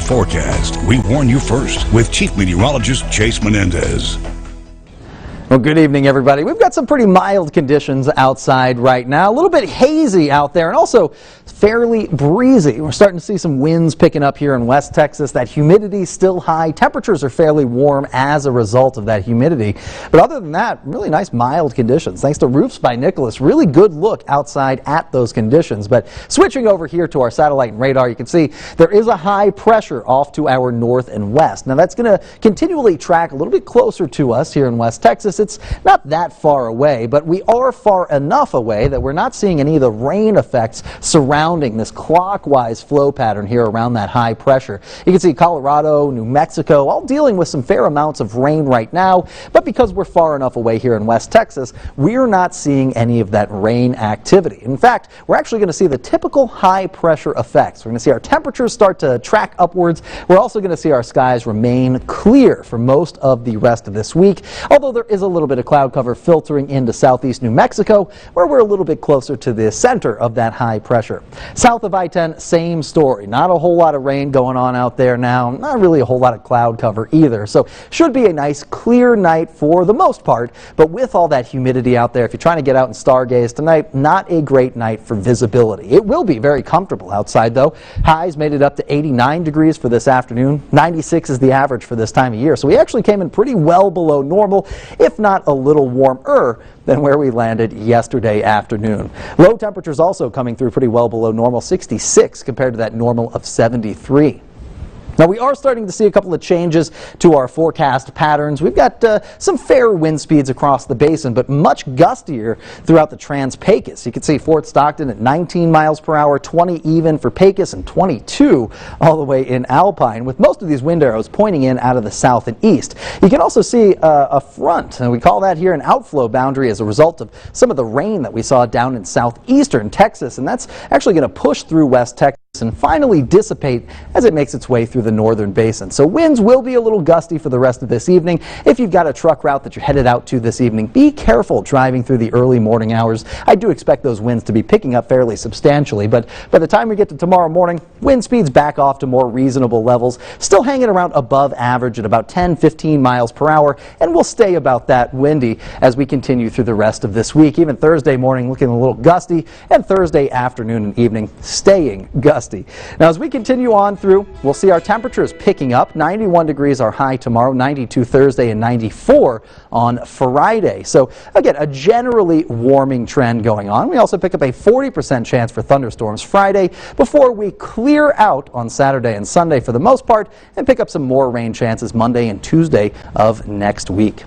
Forecast. We warn you first with Chief Meteorologist Chase Menendez. Well, good evening, everybody. We've got some pretty mild conditions outside right now. A little bit hazy out there and also fairly breezy. We're starting to see some winds picking up here in West Texas. That humidity still high. Temperatures are fairly warm as a result of that humidity. But other than that, really nice mild conditions. Thanks to Roofs by Nicholas. Really good look outside at those conditions. But switching over here to our satellite and radar, you can see there is a high pressure off to our north and west. Now that's going to continually track a little bit closer to us here in West Texas. It's not that far away, but we are far enough away that we're not seeing any of the rain effects surrounding this clockwise flow pattern here around that high pressure. You can see Colorado, New Mexico, all dealing with some fair amounts of rain right now, but because we're far enough away here in West Texas, we're not seeing any of that rain activity. In fact, we're actually going to see the typical high pressure effects. We're going to see our temperatures start to track upwards. We're also going to see our skies remain clear for most of the rest of this week, although there is a little bit of cloud cover filtering into southeast New Mexico, where we're a little bit closer to the center of that high pressure. South of I-10, same story. Not a whole lot of rain going on out there now. Not really a whole lot of cloud cover either. So should be a nice clear night for the most part, but with all that humidity out there, if you're trying to get out and stargaze tonight, not a great night for visibility. It will be very comfortable outside though. Highs made it up to 89 degrees for this afternoon. 96 is the average for this time of year. So we actually came in pretty well below normal, if not a little warmer than where we landed yesterday afternoon. Low temperatures also coming through pretty well below normal, 66 compared to that normal of 73. Now we are starting to see a couple of changes to our forecast patterns. We've got some fair wind speeds across the basin, but much gustier throughout the Trans-Pecos. You can see Fort Stockton at 19 miles per hour, 20 even for Pecos, and 22 all the way in Alpine, with most of these wind arrows pointing in out of the south and east. You can also see a front, and we call that here an outflow boundary as a result of some of the rain that we saw down in southeastern Texas, and that's actually going to push through West Texas and finally dissipate as it makes its way through the northern basin. So winds will be a little gusty for the rest of this evening. If you've got a truck route that you're headed out to this evening, be careful driving through the early morning hours. I do expect those winds to be picking up fairly substantially, but by the time we get to tomorrow morning, wind speeds back off to more reasonable levels, still hanging around above average at about 10-15 miles per hour, and we'll stay about that windy as we continue through the rest of this week. Even Thursday morning looking a little gusty, and Thursday afternoon and evening staying gusty. Now as we continue on through, we'll see our temperatures picking up. 91 degrees our high tomorrow, 92 Thursday, and 94 on Friday. So again, a generally warming trend going on. We also pick up a 40% chance for thunderstorms Friday before we clear out on Saturday and Sunday for the most part and pick up some more rain chances Monday and Tuesday of next week.